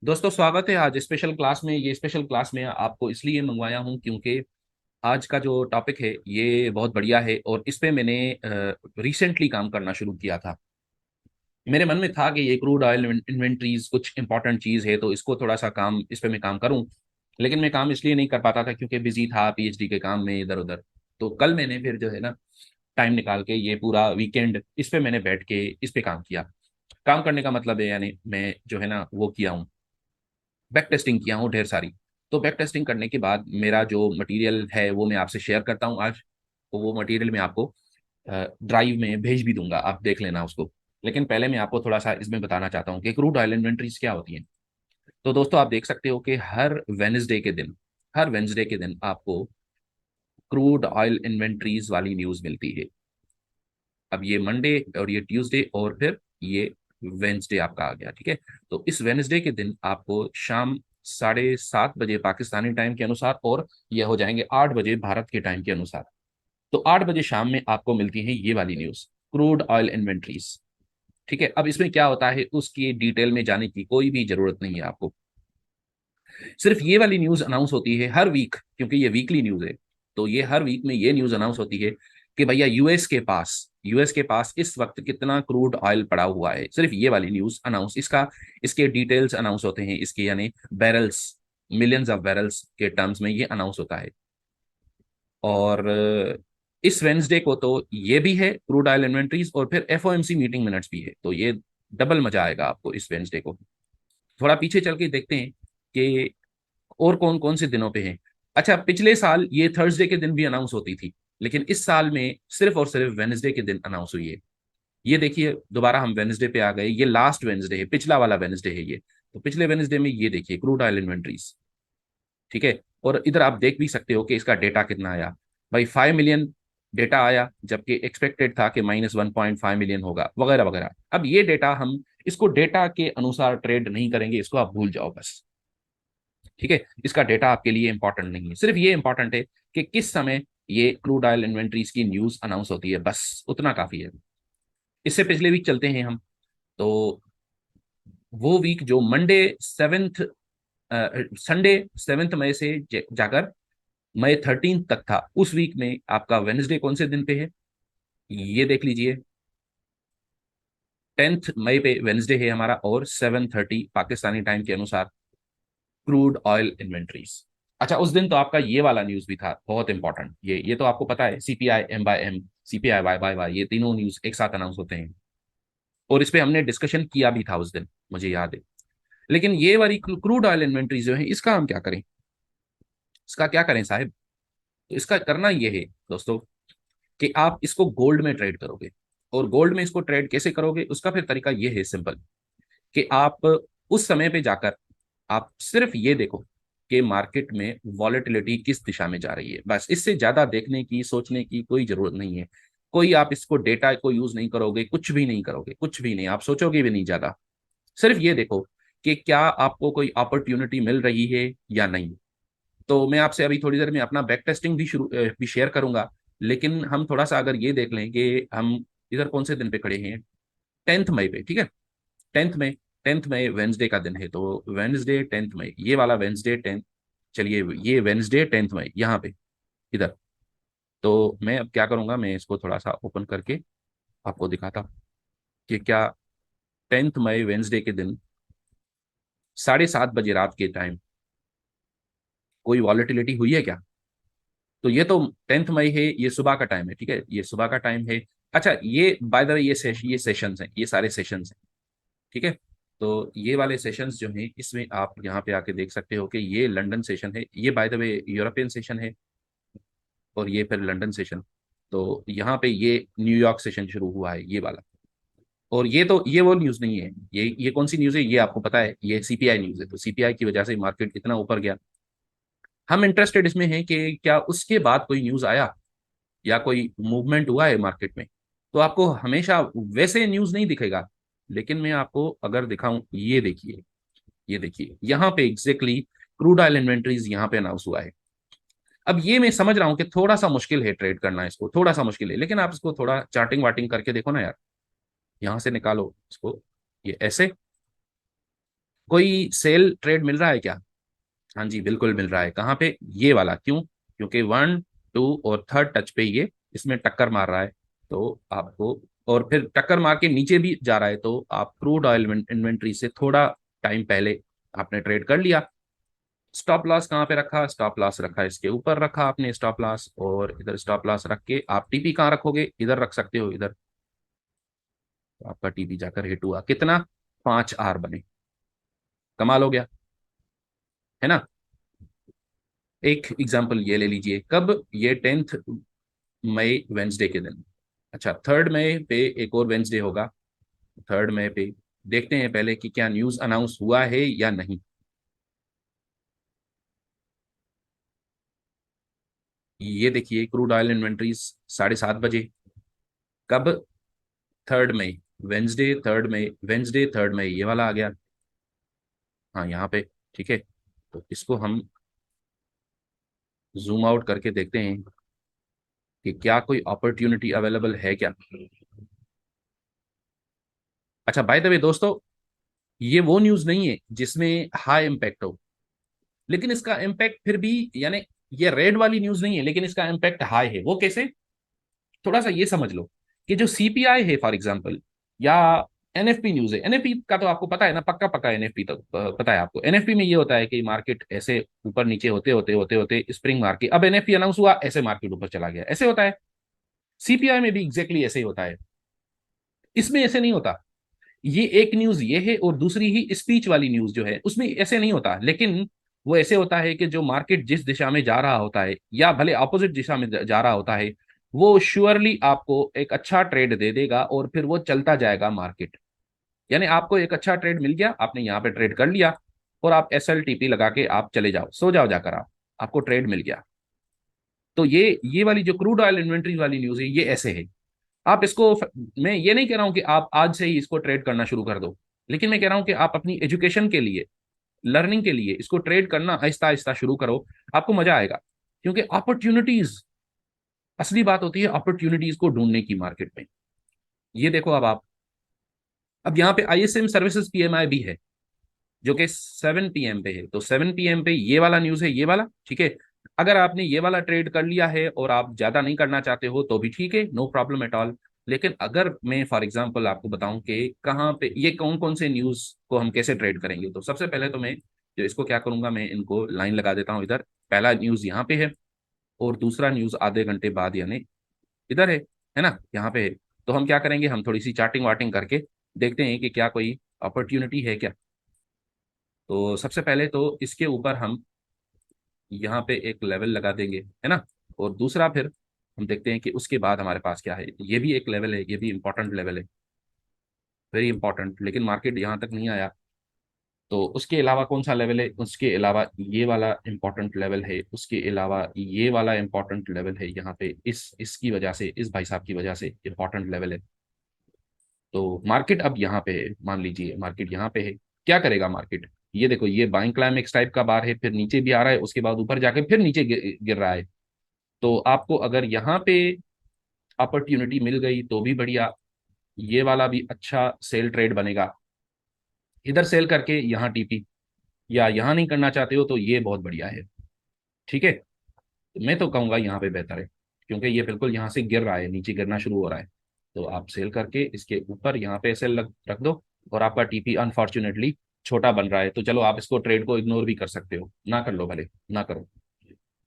दोस्तों, स्वागत है आज स्पेशल क्लास में। ये स्पेशल क्लास में आपको इसलिए मंगवाया हूँ क्योंकि आज का जो टॉपिक है ये बहुत बढ़िया है और इस पे मैंने रिसेंटली काम करना शुरू किया था। मेरे मन में था कि ये क्रूड ऑयल इन्वेंट्रीज कुछ इंपॉर्टेंट चीज़ है, तो इसको थोड़ा सा काम इस पे मैं काम करूँ। लेकिन मैं काम इसलिए नहीं कर पाता था क्योंकि बिजी था पीएचडी के काम में इधर उधर। तो कल मैंने फिर जो है ना टाइम निकाल के ये पूरा वीकेंड इस पे मैंने बैठ के इस पे काम किया। काम करने का मतलब है यानी मैं जो है ना वो किया हूँ, बैक टेस्टिंग किया हूँ ढेर सारी। तो बैक टेस्टिंग करने के बाद मेरा जो मटेरियल है वो मैं आपसे शेयर करता हूँ आज। तो वो मटेरियल मैं आपको ड्राइव में भेज भी दूंगा, आप देख लेना उसको। लेकिन पहले मैं आपको थोड़ा सा इसमें बताना चाहता हूँ कि क्रूड ऑयल इन्वेंट्रीज क्या होती हैं। तो दोस्तों, आप देख सकते हो कि हर वेंसडे के दिन आपको क्रूड ऑयल इन्वेंट्रीज वाली न्यूज मिलती है। अब ये मंडे और ये ट्यूसडे और फिर ये वेंसडे आपका आ गया, ठीक है। तो इस वेंसडे के दिन आपको शाम 7:30 बजे पाकिस्तानी टाइम के अनुसार और ये हो जाएंगे 8 बजे भारत के टाइम के अनुसार। तो 8 बजे शाम में आपको मिलती है ये वाली न्यूज, क्रूड ऑयल इन्वेंट्रीज। ठीक है, अब इसमें क्या होता है उसकी डिटेल में जाने की कोई भी जरूरत नहीं है आपको। सिर्फ ये वाली न्यूज अनाउंस होती है हर वीक, क्योंकि ये वीकली न्यूज है। तो ये हर वीक में ये न्यूज अनाउंस होती है कि भैया यूएस के पास इस वक्त कितना क्रूड ऑयल पड़ा हुआ है। सिर्फ ये वाली न्यूज अनाउंस इसका, इसके डिटेल्स अनाउंस होते हैं इसके, यानी बैरल्स, मिलियंस ऑफ बैरल्स के टर्म्स में ये अनाउंस होता है। और इस वेंसडे को तो ये भी है क्रूड ऑयल इन्वेंट्रीज और फिर एफओएमसी मीटिंग मिनट्स भी है। तो ये डबल मजा आएगा आपको इस वेंसडे को। थोड़ा पीछे चल के देखते हैं कि और कौन कौन से दिनों पे है। अच्छा, पिछले साल ये थर्सडे के दिन भी अनाउंस होती थी, लेकिन इस साल में सिर्फ और सिर्फ वेनसडे के दिन अनाउंस हुई है। ये देखिए, दोबारा हम वेनसडे पे आ गए। ये लास्ट वेनसडे है, पिछला वाला वेनसडे है ये। तो पिछले वेनसडे में ये देखिए क्रूड ऑयल इन्वेंट्रीज, ठीक है। और इधर आप देख भी सकते हो कि इसका डेटा कितना आया। भाई 5 मिलियन डेटा आया, जबकि एक्सपेक्टेड था कि -1.5 मिलियन होगा, वगैरह वगैरह। अब ये डेटा हम इसको डेटा के अनुसार ट्रेड नहीं करेंगे, इसको आप भूल जाओ बस। ठीक है, इसका डेटा आपके लिए इंपॉर्टेंट नहीं है, सिर्फ ये इंपॉर्टेंट है कि किस समय ये क्रूड ऑयल इन्वेंट्रीज की न्यूज अनाउंस होती है, बस उतना काफी है। इससे पिछले वीक चलते हैं हम। तो वो वीक जो मंडे 7th, संडे 7 मई से जाकर मई 13 तक था, उस वीक में आपका वेनसडे कौन से दिन पे है ये देख लीजिए। 10 मई पे वेनसडे है हमारा और 7:30 पाकिस्तानी टाइम के अनुसार क्रूड ऑयल इन्वेंट्रीज। अच्छा, उस दिन तो आपका ये वाला न्यूज भी था बहुत इंपॉर्टेंट। ये तो आपको पता है, CPI M by M, CPI Y by Y, ये तीनों न्यूज एक साथ अनाउंस होते हैं। और इस पे हमने डिस्कशन किया भी था उस दिन, मुझे याद है। लेकिन ये वाली क्रूड ऑयल इन्वेंट्रीज जो है, इसका हम क्या करें, इसका क्या करें साहब। तो इसका करना ये है दोस्तों कि आप इसको गोल्ड में ट्रेड करोगे। और गोल्ड में इसको ट्रेड कैसे करोगे, उसका फिर तरीका ये है सिंपल, कि आप उस समय पे जाकर आप सिर्फ ये देखो कि मार्केट में वॉलेटिलिटी किस दिशा में जा रही है। बस इससे ज्यादा देखने की सोचने की कोई जरूरत नहीं है। कोई आप इसको डेटा को यूज नहीं करोगे, कुछ भी नहीं करोगे, कुछ भी नहीं, आप सोचोगे भी नहीं ज्यादा। सिर्फ ये देखो कि क्या आपको कोई अपॉर्चुनिटी मिल रही है या नहीं। तो मैं आपसे अभी थोड़ी देर में अपना बैक टेस्टिंग भी भी शेयर करूंगा। लेकिन हम थोड़ा सा अगर ये देख लें कि हम इधर कौन से दिन पे खड़े हैं, 10 मई पे, ठीक है। 10 मई, 10 मई वेंसडे का दिन है। तो वेंसडे 10 मई, ये वाला वेंसडे 10। चलिए, ये वेंसडे 10 मई यहाँ पे इधर। तो मैं अब क्या करूंगा, मैं इसको थोड़ा सा ओपन करके आपको दिखाता कि क्या 10 मई वेंसडे के दिन 7:30 बजे रात के टाइम कोई वॉलेटिलिटी हुई है क्या। तो ये तो 10 मई है, ये सुबह का टाइम है, ठीक है, ये सुबह का टाइम है। अच्छा, ये बाय द वे ये सेशंस हैं, ये सारे सेशंस हैं, ठीक है। तो ये वाले सेशंस जो हैं, इसमें आप यहाँ पे आके देख सकते हो कि ये लंदन सेशन है, ये by the way European session है, और ये फिर लंदन सेशन। तो यहाँ पे ये न्यूयॉर्क सेशन शुरू हुआ है, ये वाला। और ये तो ये वो न्यूज़ नहीं है, ये कौन सी न्यूज़ है ये आपको पता है, ये सीपीआई न्यूज़ है। तो सीपीआई की वजह से मार्केट इतना ऊपर गया। हम इंटरेस्टेड इसमें हैं कि क्या उसके बाद कोई न्यूज़ आया या कोई मूवमेंट हुआ है मार्केट में। तो आपको हमेशा वैसे न्यूज़ नहीं दिखेगा। लेकिन मैं आपको अगर दिखाऊं, ये देखिए, ये देखिए यहाँ पे एग्जैक्टली क्रूड ऑयल इन्वेंट्रीज यहाँ पे अनाउंस हुआ है। अब ये मैं समझ रहा हूँ कि थोड़ा सा मुश्किल है ट्रेड करना, इसको थोड़ा सा मुश्किल है, लेकिन आप इसको थोड़ा चार्टिंग वार्टिंग करके देखो ना यार। यहाँ से निकालो इसको, ये ऐसे, कोई सेल ट्रेड मिल रहा है क्या? हाँ जी, बिल्कुल मिल रहा है। कहाँ पे? ये वाला। क्यों? क्योंकि 1, 2 और थर्ड टच पे ये इसमें टक्कर मार रहा है। तो आपको, और फिर टक्कर मार के नीचे भी जा रहा है, तो आप क्रूड ऑयल इन्वेंट्री से थोड़ा टाइम पहले आपने ट्रेड कर लिया। स्टॉप लॉस कहाँ पे रखा? स्टॉप लॉस रखा इसके ऊपर, रखा आपने स्टॉप लॉस, और इधर स्टॉप लॉस रख के आप टीपी कहाँ रखोगे? इधर रख सकते हो, इधर। तो आपका टीपी जाकर हिट हुआ कितना? 5 आर बने। कमाल हो गया, है ना? एक एग्जाम्पल ये ले लीजिए, कब? ये 10 मई वेंसडे के दिन। अच्छा, 3 मई पे एक और वेंसडे होगा। 3 मई पे देखते हैं पहले कि क्या न्यूज अनाउंस हुआ है या नहीं। ये देखिए, क्रूड ऑयल इन्वेंट्रीज 7:30 बजे। कब? 3 मई, वेंसडे 3 मई, वेंसडे 3 मई, ये वाला आ गया। हाँ, यहाँ पे। ठीक है, तो इसको हम जूम आउट करके देखते हैं कि क्या कोई अपॉर्चुनिटी अवेलेबल है क्या। अच्छा, बाय द वे दोस्तों, ये वो न्यूज नहीं है जिसमें हाई इम्पैक्ट हो, लेकिन इसका इम्पैक्ट फिर भी, यानी ये रेड वाली न्यूज नहीं है लेकिन इसका इम्पैक्ट हाई है। वो कैसे? थोड़ा सा ये समझ लो कि जो सीपीआई है फॉर एग्जांपल, या एनएफपी न्यूज है। एनएफपी का तो आपको पता है ना, पक्का पक्का एनएफपी तो पता है आपको। एनएफपी में ये होता है कि मार्केट ऐसे ऊपर नीचे होते होते होते होते स्प्रिंग मार के, अब एनएफपी अनाउंस हुआ, ऐसे मार्केट ऊपर चला गया, ऐसे होता है। सीपीआई में भी एग्जैक्टली ऐसे ही होता है। इसमें ऐसे नहीं होता। ये एक न्यूज ये है, और दूसरी ही स्पीच वाली न्यूज जो है उसमें ऐसे नहीं होता। लेकिन वो ऐसे होता है कि जो मार्केट जिस दिशा में जा रहा होता है, या भले अपोजिट दिशा में जा रहा होता है, वो श्योरली आपको एक अच्छा ट्रेड दे देगा, और फिर वो चलता जाएगा मार्केट। यानी आपको एक अच्छा ट्रेड मिल गया, आपने यहाँ पे ट्रेड कर लिया, और आप SLTP लगा के आप चले जाओ, सो जाओ जाकर आप, आपको ट्रेड मिल गया। तो ये वाली जो क्रूड ऑयल इन्वेंट्री वाली न्यूज है, ये ऐसे है। आप इसको, मैं ये नहीं कह रहा हूं कि आप आज से ही इसको ट्रेड करना शुरू कर दो, लेकिन मैं कह रहा हूं कि आप अपनी एजुकेशन के लिए, लर्निंग के लिए इसको ट्रेड करना आहिस्ता आहिस्ता शुरू करो। आपको मजा आएगा, क्योंकि अपॉर्चुनिटीज, असली बात होती है अपॉर्चुनिटीज को ढूंढने की मार्केट में। ये देखो, अब यहाँ पे ISM सर्विसेज PMI भी है, जो कि 7 PM पे है। तो 7 PM पे ये वाला न्यूज है, ये वाला। ठीक है, अगर आपने ये वाला ट्रेड कर लिया है और आप ज्यादा नहीं करना चाहते हो तो भी ठीक है, नो प्रॉब्लम एट ऑल। लेकिन अगर मैं फॉर एग्जांपल आपको बताऊं कि कहाँ पे ये कौन कौन से न्यूज को हम कैसे ट्रेड करेंगे, तो सबसे पहले तो मैं जो इसको क्या करूंगा, मैं इनको लाइन लगा देता हूँ इधर। पहला न्यूज यहाँ पे है, और दूसरा न्यूज आधे घंटे बाद यानी इधर है ना, यहाँ पे है। तो हम क्या करेंगे, हम थोड़ी सी चार्टिंग वार्टिंग करके देखते हैं कि क्या कोई अपॉर्चुनिटी है क्या। तो सबसे पहले तो इसके ऊपर हम यहाँ पे एक लेवल लगा देंगे, है ना। और दूसरा फिर हम देखते हैं कि उसके बाद हमारे पास क्या है। ये भी एक लेवल है, ये भी इंपॉर्टेंट लेवल है, वेरी इंपॉर्टेंट, लेकिन मार्केट यहाँ तक नहीं आया। तो उसके अलावा कौन सा लेवल है? उसके अलावा ये वाला इंपॉर्टेंट लेवल है, उसके अलावा ये वाला इंपॉर्टेंट लेवल है। यहाँ पे इसकी वजह से, इस भाई साहब की वजह से इंपॉर्टेंट लेवल है। तो मार्केट अब यहाँ पे है, मान लीजिए मार्केट यहाँ पे है। क्या करेगा मार्केट? ये देखो, ये बाइंग क्लाइमेक्स टाइप का बार है, फिर नीचे भी आ रहा है, उसके बाद ऊपर जाके फिर नीचे गिर रहा है। तो आपको अगर यहाँ पे अपॉर्चुनिटी मिल गई तो भी बढ़िया, ये वाला भी अच्छा सेल ट्रेड बनेगा। इधर सेल करके यहाँ टीपी, या यहाँ नहीं करना चाहते हो तो ये बहुत बढ़िया है। ठीक है, तो मैं तो कहूँगा यहाँ पे बेहतर है, क्योंकि ये बिल्कुल यहाँ से गिर रहा है, नीचे गिरना शुरू हो रहा है। तो आप सेल करके इसके ऊपर यहाँ पे सेल रख दो, और आपका टीपी अनफॉर्चुनेटली छोटा बन रहा है, तो चलो आप इसको ट्रेड को इग्नोर भी कर सकते हो, ना कर लो भले, ना करो।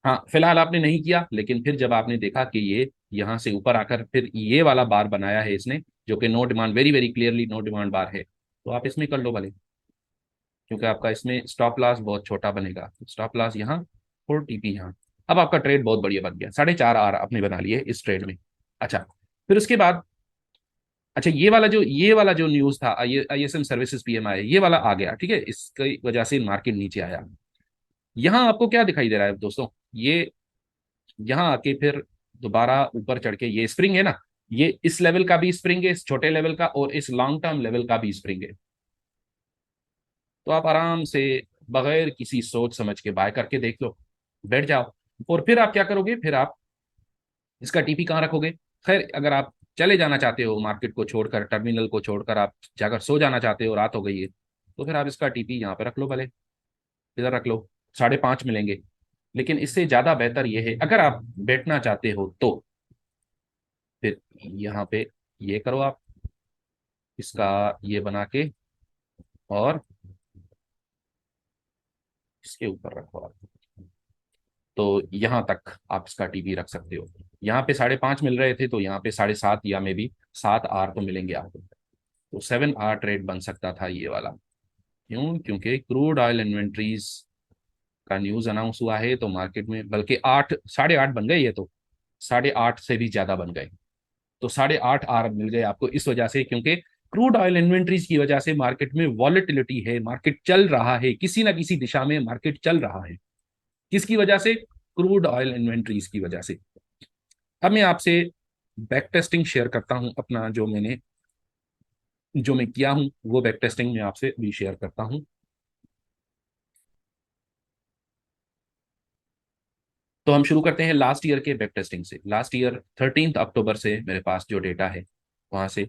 हाँ, फिलहाल आपने नहीं किया, लेकिन फिर जब आपने देखा कि ये यहाँ से ऊपर आकर फिर ये वाला बार बनाया है इसने, जो कि no demand, very very clearly no demand बार है, तो आप इसमें कर लो भले, क्योंकि आपका इसमें स्टॉप लॉस बहुत छोटा बनेगा। स्टॉप लॉस यहाँ और टीपी यहाँ। अब आपका ट्रेड बहुत बढ़िया बन गया, 4.5 आर आपने बना लिए इस ट्रेड में। अच्छा, फिर उसके बाद, अच्छा ये वाला जो न्यूज था, ISM सर्विसेज PMI, ये वाला आ गया। ठीक है, इसकी वजह से मार्केट नीचे आया। यहाँ आपको क्या दिखाई दे रहा है दोस्तों? ये यहाँ आके फिर दोबारा ऊपर चढ़ के, ये स्प्रिंग है ना, ये इस लेवल का भी स्प्रिंग है, इस छोटे लेवल का, और इस लॉन्ग टर्म लेवल का भी स्प्रिंग है। तो आप आराम से बगैर किसी सोच समझ के बाय करके देख लो, बैठ जाओ। और फिर आप क्या करोगे? फिर आप इसका टीपी कहाँ रखोगे? खैर, अगर आप चले जाना चाहते हो मार्केट को छोड़कर, टर्मिनल को छोड़कर आप जाकर सो जाना चाहते हो, रात हो गई है, तो फिर आप इसका टीपी यहाँ पे रख लो, भले इधर रख लो, 5.5 मिलेंगे। लेकिन इससे ज्यादा बेहतर यह है, अगर आप बैठना चाहते हो तो फिर यहाँ पे ये करो आप, इसका ये बना के और इसके ऊपर रखो आप, तो यहाँ तक आप इसका टीवी रख सकते हो। यहाँ पे 5.5 मिल रहे थे, तो यहाँ पे 7.5 या मे बी 7 आर तो मिलेंगे आपको। तो 7 आर ट्रेड बन सकता था ये वाला। क्यों? क्योंकि क्रूड ऑयल इन्वेंट्रीज का न्यूज अनाउंस हुआ है, तो मार्केट में बल्कि 8, 8.5 बन गए, ये तो 8.5 से भी ज्यादा बन गए। तो 8.5 आर मिल गए आपको इस वजह से, क्योंकि क्रूड ऑयल इन्वेंट्रीज की वजह से मार्केट में वॉलेटिलिटी है, मार्केट चल रहा है, किसी ना किसी दिशा में मार्केट चल रहा है। किसकी वजह से? क्रूड ऑयल इन्वेंट्रीज की वजह से। अब मैं आपसे बैक टेस्टिंग शेयर करता हूं, अपना जो मैं किया हूं वो बैक टेस्टिंग में आपसे भी शेयर करता हूं। तो हम शुरू करते हैं लास्ट ईयर के बैक टेस्टिंग से। लास्ट ईयर 13 अक्टूबर से मेरे पास जो डेटा है वहां से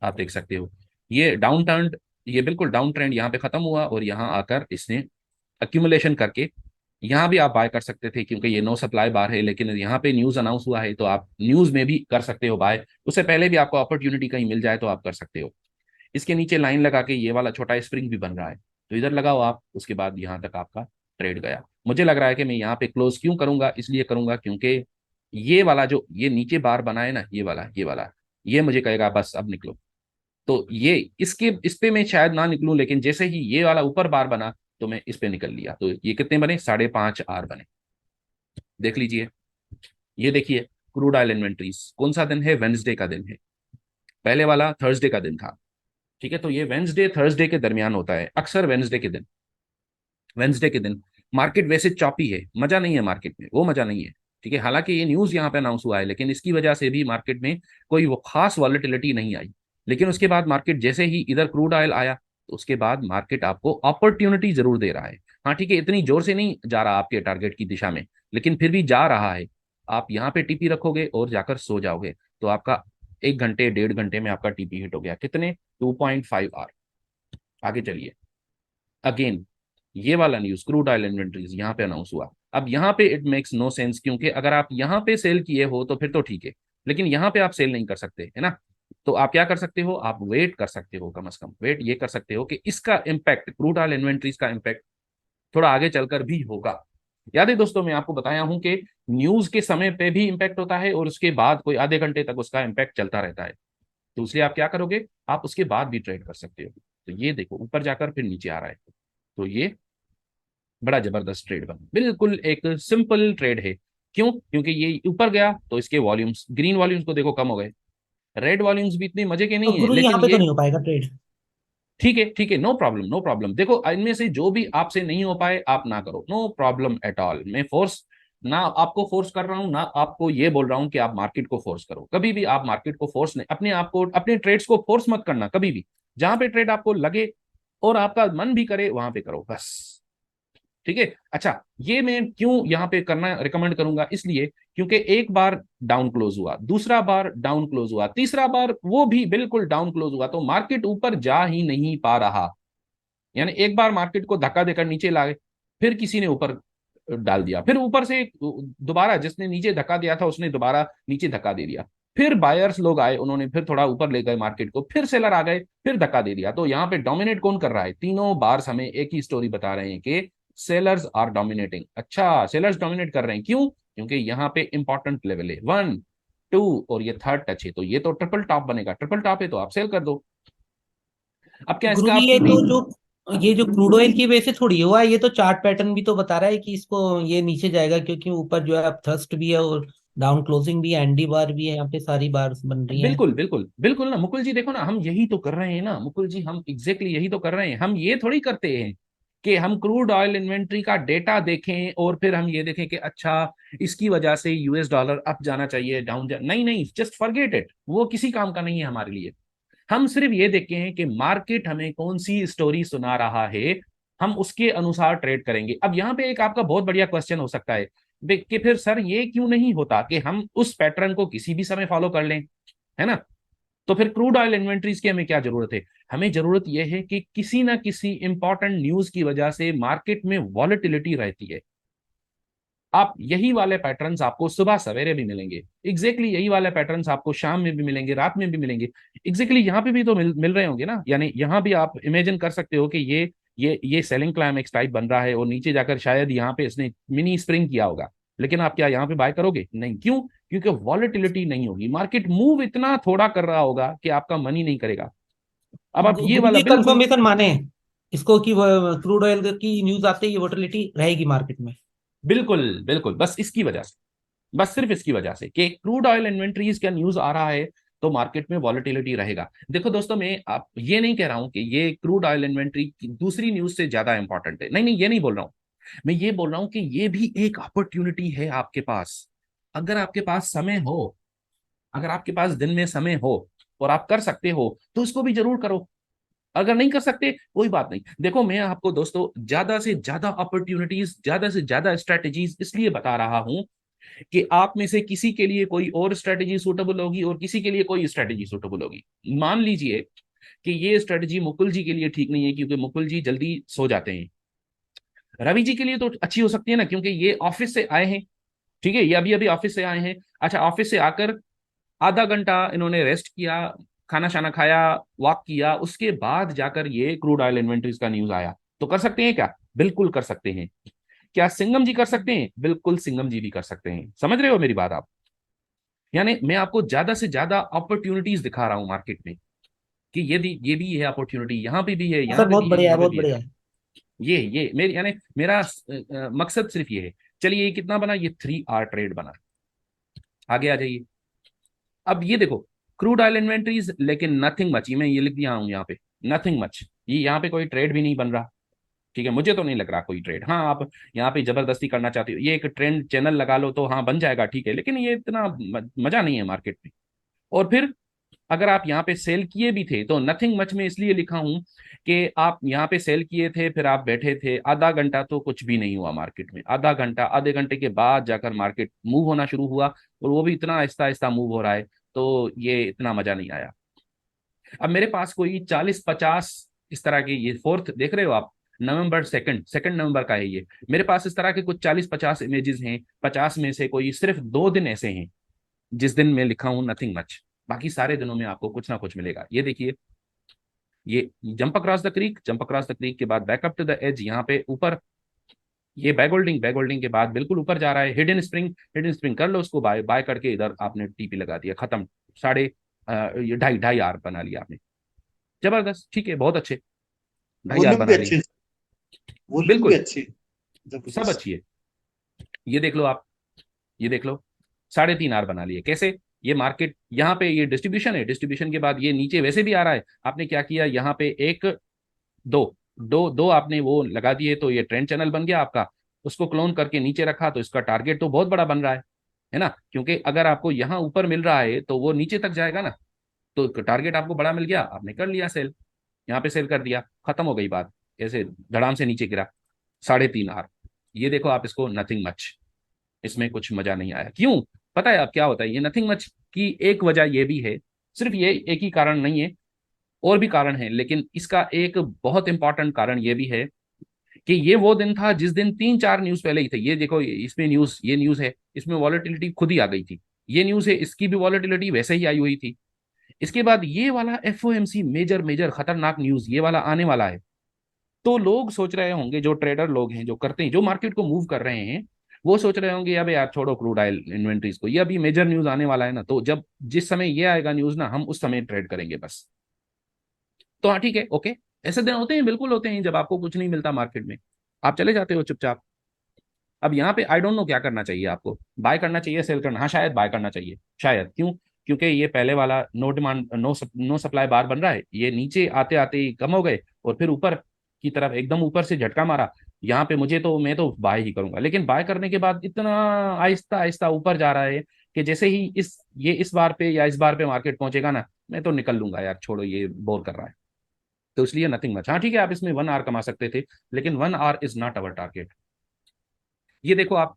आप देख सकते हो, ये डाउन ट्रेंड, ये बिल्कुल डाउन ट्रेंड यहाँ पे खत्म हुआ और यहाँ आकर इसने अक्यूमुलेशन करके, यहाँ भी आप बाय कर सकते थे क्योंकि ये नो सप्लाई बार है, लेकिन यहाँ पे न्यूज अनाउंस हुआ है तो आप न्यूज में भी कर सकते हो बाय। उससे पहले भी आपको अपॉर्चुनिटी कहीं मिल जाए तो आप कर सकते हो। इसके नीचे लाइन लगा के ये वाला छोटा स्प्रिंग भी बन रहा है, तो इधर लगाओ आप, उसके बाद यहाँ तक आपका ट्रेड गया। मुझे लग रहा है कि मैं यहाँ पे क्लोज क्यों करूंगा, इसलिए करूंगा क्योंकि ये वाला जो ये नीचे बार बना है ना, ये वाला ये मुझे कहेगा बस अब निकलो। तो ये इस पे मैं शायद ना निकलूं, लेकिन जैसे ही ये वाला ऊपर बार बना तो मैं इस पे निकल लिया। तो ये कितने बने? 5.5 आर बने। देख लीजिए, ये देखिए, क्रूड ऑयल इन्वेंट्रीज कौन सा दिन है? वेंसडे का दिन है। पहले वाला थर्सडे का दिन था, ठीक है। तो ये वेंसडे थर्सडे के दरमियान होता है अक्सर। वेंसडे के दिन मार्केट वैसे चॉपी है, मजा नहीं है मार्केट में, वो मजा नहीं है, ठीक है। हालांकि ये न्यूज यहाँ पे अनाउंस हुआ है, लेकिन इसकी वजह से भी मार्केट में कोई वो खास वॉलेटिलिटी नहीं आई। लेकिन उसके बाद मार्केट जैसे ही इधर क्रूड ऑयल आया, तो उसके बाद मार्केट आपको अपॉर्चुनिटी जरूर दे रहा है। हाँ ठीक है, इतनी जोर से नहीं जा रहा आपके टारगेट की दिशा में, लेकिन फिर भी जा रहा है। आप यहाँ पे टीपी रखोगे और जाकर सो जाओगे, तो आपका 1 घंटे 1.5 घंटे में आपका टीपी हिट हो गया। कितने? 2.5 आर। आगे चलिए। अगेन ये वाला न्यूज क्रूड ऑयल इन्वेंट्रीज यहाँ पे अनाउंस हुआ। अब यहाँ पे इट मेक्स नो सेंस, क्योंकि अगर आप यहाँ पे सेल किए हो तो फिर तो ठीक है, लेकिन यहाँ पे आप सेल नहीं कर सकते है ना। तो आप क्या कर सकते हो? आप वेट कर सकते हो, कम से कम वेट ये कर सकते हो कि इसका इम्पैक्ट, क्रूड ऑयल इन्वेंट्रीज का इम्पैक्ट थोड़ा आगे चलकर भी होगा। याद है दोस्तों, मैं आपको बताया हूं कि न्यूज के समय पे भी इम्पैक्ट होता है और उसके बाद कोई आधे घंटे तक उसका इम्पैक्ट चलता रहता है। तो इसलिए आप क्या करोगे? आप उसके बाद भी ट्रेड कर सकते हो। तो ये देखो, ऊपर जाकर फिर नीचे आ रहा है, तो ये बड़ा जबरदस्त ट्रेड बना, बिल्कुल एक सिंपल ट्रेड है। क्यों? क्योंकि ये ऊपर गया तो इसके वॉल्यूम्स, ग्रीन वॉल्यूम्स को देखो कम हो गए, रेड वॉल्यूम्स भी इतने मजे के तो नहीं है, गुरु लेकिन यहाँ पे तो ये नहीं हो पाएगा ट्रेड। ठीक है, ठीक है, नो प्रॉब्लम, नो प्रॉब्लम। देखो, इनमें से जो भी आपसे नहीं हो पाए आप ना करो, नो प्रॉब्लम एट ऑल। मैं फोर्स ना आपको फोर्स कर रहा हूं, ना आपको ये बोल रहा हूं कि आप मार्केट को फोर्स करो। कभी भी आप मार्केट को फोर्स नहीं, अपने आप को, अपने ट्रेड्स को फोर्स मत करना कभी भी। जहां पे ट्रेड आपको लगे और आपका मन भी करे वहां पे करो बस, ठीक है। अच्छा, ये मैं क्यों यहाँ पे करना रिकमेंड करूंगा? इसलिए क्योंकि एक बार डाउन क्लोज हुआ, दूसरा बार डाउन क्लोज हुआ, तीसरा बार वो भी बिल्कुल डाउन क्लोज हुआ, तो मार्केट ऊपर जा ही नहीं पा रहा। यानी एक बार मार्केट को धक्का देकर नीचे लाए, फिर किसी ने ऊपर डाल दिया, फिर ऊपर से दोबारा जिसने नीचे धक्का दिया था उसने दोबारा नीचे धक्का दे दिया, फिर बायर्स लोग आए, उन्होंने फिर थोड़ा ऊपर ले गए मार्केट को, फिर सेलर आ गए, फिर धक्का दे दिया। तो यहाँ पे डोमिनेट कौन कर रहा है? तीनों बार हमें एक ही स्टोरी बता रहे हैं कि सेलर्स आर डोमिनेटिंग। अच्छा, सेलर्स डोमिनेट कर रहे हैं, क्यों? क्योंकि यहाँ पे इंपॉर्टेंट लेवल है 1, 2 और ये थर्ड टच है, तो ये तो ट्रिपल टॉप बनेगा। ट्रिपल टॉप है तो आप सेल कर दो। अब क्या गुरु इसका जी आप ये टीपी? तो जो ये जो क्रूड ऑयल की वजह से थोड़ी हुआ है, ये तो चार्ट पैटर्न भी तो बता रहा है कि इसको ये नीचे जाएगा, क्योंकि ऊपर जो है अब थ्रस्ट भी है और डाउन क्लोजिंग भी है, एनडी बार भी है, यहाँ पे सारी बार बन रही हैं। बिल्कुल बिल्कुल बिल्कुल ना मुकुल जी, देखो ना, हम यही तो कर रहे हैं ना मुकुल जी, हम एग्जैक्टली यही तो कर रहे हैं। हम ये थोड़ी करते हैं कि हम क्रूड ऑयल इन्वेंट्री का डेटा देखें और फिर हम ये देखें कि अच्छा इसकी वजह से यूएस डॉलर अप जाना चाहिए, नहीं नहीं, जस्ट फॉरगेट इट, वो किसी काम का नहीं है हमारे लिए। हम सिर्फ ये देखते हैं कि मार्केट हमें कौन सी स्टोरी सुना रहा है, हम उसके अनुसार ट्रेड करेंगे। अब यहाँ पे एक आपका बहुत बढ़िया क्वेश्चन हो सकता है कि फिर सर ये क्यों नहीं होता कि हम उस पैटर्न को किसी भी समय फॉलो कर लें, है ना। तो फिर क्रूड ऑयल इन्वेंट्रीज की हमें क्या जरूरत है? हमें जरूरत यह है कि किसी ना किसी इंपॉर्टेंट न्यूज की वजह से मार्केट में वॉलेटिलिटी रहती है। आप यही वाले पैटर्न्स आपको सुबह सवेरे भी मिलेंगे, यही वाले पैटर्न्स आपको शाम में भी मिलेंगे, रात में भी मिलेंगे। यहाँ पे भी तो मिल रहे होंगे ना। यानी यहाँ भी आप इमेजिन कर सकते हो कि ये सेलिंग क्लाइमेक्स टाइप बन रहा है और नीचे जाकर शायद यहाँ पे इसने मिनी स्प्रिंग किया होगा। लेकिन आप क्या यहाँ पे बाय करोगे? नहीं। क्यों? क्योंकि वॉलेटिलिटी नहीं होगी, मार्केट मूव इतना थोड़ा कर रहा होगा कि आपका मन ही नहीं करेगा। अब आप ये वाला गुरुजी बिल्कुल कंफर्मेशन माने इसको कि क्रूड ऑयल की न्यूज आते ही वोलेटिलिटी रहेगी मार्केट में। बिल्कुल बिल्कुल, बस इसकी वजह से, बस सिर्फ इसकी वजह से कि क्रूड ऑयल इन्वेंट्रीज का न्यूज आ रहा है तो मार्केट में वॉलेटिलिटी रहेगा। देखो दोस्तों, मैं आप ये नहीं कह रहा हूं कि ये क्रूड ऑयल इन्वेंट्री की दूसरी न्यूज से ज्यादा इंपॉर्टेंट है, नहीं नहीं, ये नहीं बोल रहा हूं। मैं ये बोल रहा हूं कि ये भी एक अपॉर्चुनिटी है आपके पास। अगर आपके पास समय हो, अगर आपके पास दिन में समय हो और आप कर सकते हो तो इसको भी जरूर करो। अगर नहीं कर सकते कोई बात नहीं। देखो, मैं आपको दोस्तों ज्यादा से ज्यादा अपॉर्चुनिटीज, ज्यादा से ज्यादा स्ट्रेटेजीज इसलिए बता रहा हूं कि आप में से किसी के लिए कोई और स्ट्रेटेजी सूटेबल होगी और किसी के लिए कोई स्ट्रेटेजी सूटेबल होगी। मान लीजिए कि ये स्ट्रेटेजी मुकुल जी के लिए ठीक नहीं है क्योंकि मुकुल जी जल्दी सो जाते हैं। रवि जी के लिए तो अच्छी हो सकती है ना, क्योंकि ये ऑफिस से आए हैं। ठीक है, ये अभी अभी ऑफिस से आए हैं। अच्छा, ऑफिस से आकर आधा घंटा इन्होंने रेस्ट किया, खाना शाना खाया, वॉक किया, उसके बाद जाकर ये क्रूड ऑयल इन्वेंट्रीज का न्यूज आया। तो कर सकते हैं क्या? बिल्कुल कर सकते हैं। क्या सिंगम जी कर सकते हैं? बिल्कुल सिंगम जी भी कर सकते हैं। समझ रहे हो मेरी बात आप? यानी मैं आपको ज्यादा से ज्यादा अपॉर्चुनिटीज दिखा रहा हूं मार्केट में कि ये भी है अपॉर्चुनिटी, यहाँ पे भी है, हाँ यहाँ सर, पे बहुत भी है, बढ़िया है, यहाँ पे बहुत भी है। बढ़िया है। ये मेरी यानी मेरा मकसद सिर्फ ये है। चलिए, ये कितना बना? ये 3 आवर ट्रेड बना। आगे आ जाइए। अब ये देखो, क्रूड ऑयल इन्वेंट्रीज, लेकिन नथिंग मच, ये मैं ये लिख दिया हूं यहाँ पे, नथिंग मच। ये यहाँ पे कोई ट्रेड भी नहीं बन रहा। ठीक है, मुझे तो नहीं लग रहा कोई ट्रेड। हाँ, आप यहाँ पे जबरदस्ती करना चाहते हो, ये एक ट्रेंड चैनल लगा लो तो हाँ बन जाएगा, ठीक है, लेकिन ये इतना मजा नहीं है मार्केट में। और फिर अगर आप यहाँ पे सेल किए भी थे तो नथिंग मच में इसलिए लिखा हूं कि आप यहाँ पे सेल किए थे, फिर आप बैठे थे आधा घंटा तो कुछ भी नहीं हुआ मार्केट में। आधा घंटा, आधे घंटे के बाद जाकर मार्केट मूव होना शुरू हुआ, और वो भी इतना आहिस्ता आहिस्ता मूव हो रहा है, तो ये इतना मजा नहीं आया। अब मेरे पास कोई 40-50 इस तरह के, ये फोर्थ देख रहे हो आप, नवंबर सेकंड सेकंड नवंबर का है ये। मेरे पास इस तरह के कुछ 40-50 इमेजेस हैं। 50 में से कोई सिर्फ 2 दिन ऐसे हैं जिस दिन मैं लिखा हूं नथिंग मच। बाकी सारे दिनों में आपको कुछ ना कुछ मिलेगा। ये देखिए, ये jump across the creek, jump across the creek के बाद बैकअप टू द एज, यहाँ पे ऊपर ये बैक होल्डिंग, बैक होल्डिंग के बाद बिल्कुल ऊपर जा रहा है। हिडन स्प्रिंग, हिडन स्प्रिंग कर लो उसको, बाय बाय करके इधर आपने टीपी लगा दिया, खत्म। साढ़े ये ढाई ढाई आर बना लिया आपने। जबरदस्त, ठीक है, बहुत अच्छे। 2.5 आर वॉल्यूम भी बना लिए। अच्छी है। वॉल्यूम भी बिल्कुल, अच्छी है, सब जबरदस्त। अच्छी है। ये देख लो आप, ये देख लो, 3.5 आर बना लिए। कैसे? ये मार्केट यहाँ पे ये डिस्ट्रीब्यूशन है, डिस्ट्रीब्यूशन के बाद ये नीचे वैसे भी आ रहा है। आपने क्या किया यहाँ पे? एक, दो, दो आपने वो लगा दिए तो ये ट्रेंड चैनल बन गया आपका। उसको क्लोन करके नीचे रखा तो इसका टारगेट तो बहुत बड़ा बन रहा है ना? क्योंकि अगर आपको यहाँ ऊपर मिल रहा है तो वो नीचे तक जाएगा ना। तो टारगेट आपको बड़ा मिल गया, आपने कर लिया सेल, यहाँ पे सेल कर दिया, खत्म हो गई बात। ऐसे धड़ाम से नीचे गिरा 3.5 आर। ये देखो आप, इसको नथिंग मच, इसमें कुछ मजा नहीं आया। क्यों? पता है आप क्या होता है? ये नथिंग मच की एक वजह ये भी है, सिर्फ ये एक ही कारण नहीं है, और भी कारण है, लेकिन इसका एक बहुत इंपॉर्टेंट कारण ये भी है कि ये वो दिन था जिस दिन 3-4 न्यूज पहले ही थे। ये देखो, इसमें न्यूज, ये न्यूज है, इसमें वॉलेटिलिटी खुद ही आ गई थी। ये न्यूज है, इसकी भी वॉलेटिलिटी वैसे ही आई हुई थी। इसके बाद ये वाला एफओएमसी मेजर मेजर खतरनाक न्यूज ये वाला आने वाला है। तो लोग सोच रहे होंगे, जो ट्रेडर लोग हैं, जो करते हैं, जो मार्केट को मूव कर रहे हैं, वो सोच रहे होंगे अब यार छोड़ो क्रूड ऑयल इन्वेंट्रीज को, ये अभी मेजर न्यूज आने वाला है ना, तो जब जिस समय ये आएगा न्यूज ना, हम उस समय ट्रेड करेंगे बस। तो हाँ, ठीक है, ओके। ऐसे दिन होते हैं, बिल्कुल होते हैं, जब आपको कुछ नहीं मिलता मार्केट में, आप चले जाते हो चुपचाप। अब यहाँ पे आई डोंट नो क्या करना चाहिए आपको, बाय करना चाहिए, सेल करना? हाँ, शायद बाय करना चाहिए, शायद। क्यों? क्योंकि ये पहले वाला नो डिमांड नो सप्लाई बार बन रहा है, ये नीचे आते आते ही कम हो गए, और फिर ऊपर की तरफ एकदम ऊपर से झटका मारा। यहाँ पे मैं तो बाय ही करूंगा, लेकिन बाय करने के बाद इतना आहिस्ता आहिस्ता ऊपर जा रहा है कि जैसे ही इस बार पे या इस बार पे मार्केट पहुंचेगा ना, मैं तो निकल लूंगा यार, छोड़ो, ये बोर कर रहा है। तो इसलिए नथिंग मच। हाँ ठीक है, आप इसमें 1 आवर कमा सकते थे, लेकिन 1 our is not our target. ये देखो आप,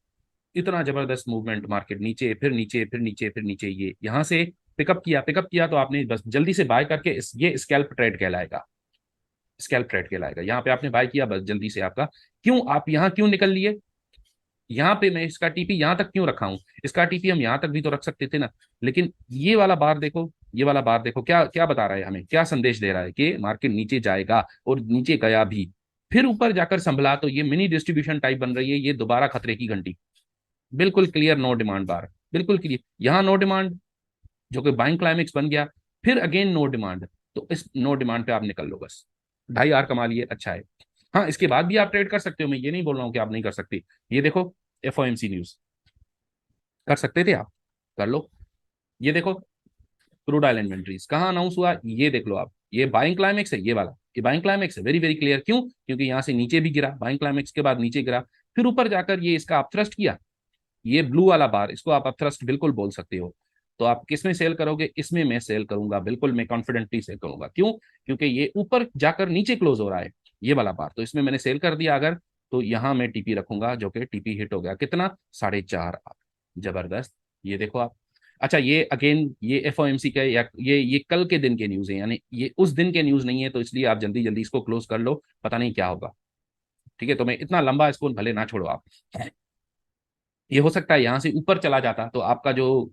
इतना जबरदस्त मूवमेंट, मार्केट नीचे फिर नीचे फिर नीचे फिर नीचे, ये यहाँ से पिकअप किया तो आपने बस जल्दी से बाय करके ये स्कैल्प ट्रेड कहलाएगा, स्कैल्प ट्रेड कहलाएगा। यहाँ पे आपने बाय किया बस जल्दी से आपका, क्यों आप यहाँ क्यों निकल लिए, यहाँ पे मैं इसका टीपी यहाँ तक क्यों रखा हूँ, इसका टीपी हम यहाँ तक भी तो रख सकते थे ना। लेकिन ये वाला बार देखो, ये वाला बार देखो क्या क्या बता रहा है हमें, क्या संदेश दे रहा है कि मार्केट नीचे जाएगा, और नीचे गया भी, फिर ऊपर जाकर संभला, तो ये मिनी डिस्ट्रीब्यूशन टाइप बन रही है, ये दोबारा खतरे की घंटी। बिल्कुल क्लियर नो डिमांड बार, बिल्कुल क्लियर, यहाँ नो डिमांड जो कि बाइंग क्लाइमेक्स बन गया, फिर अगेन नो डिमांड, तो इस नो डिमांड पे आप निकल लो बस, 2.5 आर कमा लिए, अच्छा है। हाँ, इसके बाद भी आप ट्रेड कर सकते हो, मैं ये नहीं बोल रहा हूँ कि आप नहीं कर सकते। ये देखो एफओएमसी न्यूज, कर सकते थे आप, कर लो। ये देखो क्रूड ऑयल इन्वेंट्रीज कहाँ अनाउंस हुआ, ये देख लो आप, ये बाइंग क्लाइमेक्स है, ये वाला, ये बाइंग क्लाइमेक्स है, वेरी वेरी क्लियर। क्यों, क्योंकि यहाँ से नीचे भी गिरा, बाइंग क्लाइमेक्स के बाद नीचे गिरा, फिर ऊपर जाकर ये इसका अपथ्रस्ट किया, ये ब्लू वाला बार, इसको आप अपथ्रस्ट बिल्कुल बोल सकते हो। तो आप किस में सेल करोगे, इसमें मैं सेल करूंगा, बिल्कुल मैं कॉन्फिडेंटली सेल करूंगा। क्यों, क्योंकि ये ऊपर जाकर नीचे क्लोज हो रहा है, ये वाला बार, तो इसमें मैंने सेल कर दिया अगर, तो यहां मैं टीपी रखूंगा, जो कि टीपी हिट हो गया कितना, 4.5 जबरदस्त। ये देखो आप, अच्छा ये अगेन ये एफओएमसी का, या ये कल के दिन के न्यूज है, यानी ये उस दिन के न्यूज नहीं है, तो इसलिए आप जल्दी जल्दी इसको क्लोज कर लो, पता नहीं क्या होगा। ठीक है, तो मैं इतना लंबा इसको भले ना छोड़ो आप, ये हो सकता है यहाँ से ऊपर चला जाता तो आपका जो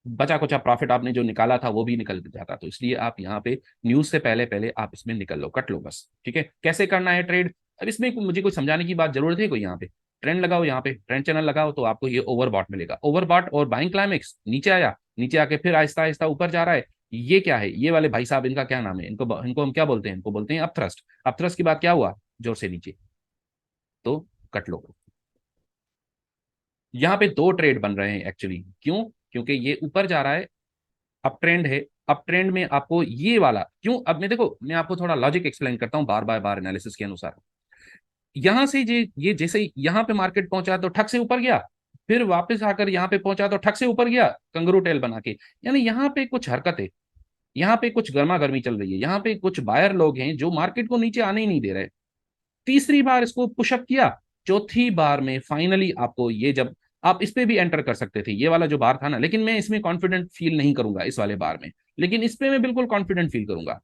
बचा कुचा प्रॉफिट आपने जो निकाला था वो भी निकल जाता, तो इसलिए आप यहाँ पे न्यूज से पहले पहले आप इसमें निकल लो, कट लो बस। ठीक है, कैसे करना है ट्रेड, अब इसमें मुझे कोई समझाने की बात जरूरत है कोई, यहाँ पे ट्रेंड लगाओ, यहाँ पे ट्रेंड चैनल लगाओ, तो आपको ये ओवरबॉट मिलेगा, ओवरबॉट और बाइंग क्लाइमेक्स नीचे आया, नीचे आके फिर आहिस्ता आहिस्ता ऊपर जा रहा है। ये क्या है, ये वाले भाई साहब, इनका क्या नाम है, इनको हम क्या बोलते हैं, इनको बोलते हैं अपथ्रस्ट। अपथ्रस्ट के बाद क्या हुआ, जोर से नीचे, तो कट लो। यहाँ पे दो ट्रेड बन रहे हैं एक्चुअली, क्यों, क्योंकि ये ऊपर जा रहा है, अप ट्रेंड है, अप ट्रेंड में आपको ये वाला क्यों, अब मैं देखो मैं आपको थोड़ा लॉजिक एक्सप्लेन करता हूँ बार बार बार एनालिसिस के अनुसार। यहां से ये जैसे ही यहाँ पे मार्केट पहुंचा तो ठक से ऊपर गया, फिर वापस आकर यहाँ पे पहुंचा तो ठक से ऊपर गया, कंगरू टेल बना के, यानी यहाँ पे कुछ हरकत है, यहाँ पे कुछ गर्मा गर्मी चल रही है, यहाँ पे कुछ बायर लोग हैं जो मार्केट को नीचे आने ही नहीं दे रहे। तीसरी बार इसको पुशअप किया, चौथी बार में फाइनली आपको ये, जब आप इस पे भी एंटर कर सकते थे, ये वाला जो बार था ना, लेकिन मैं इसमें कॉन्फिडेंट फील नहीं करूंगा इस वाले बार में, लेकिन इस पे मैं बिल्कुल कॉन्फिडेंट फील करूंगा,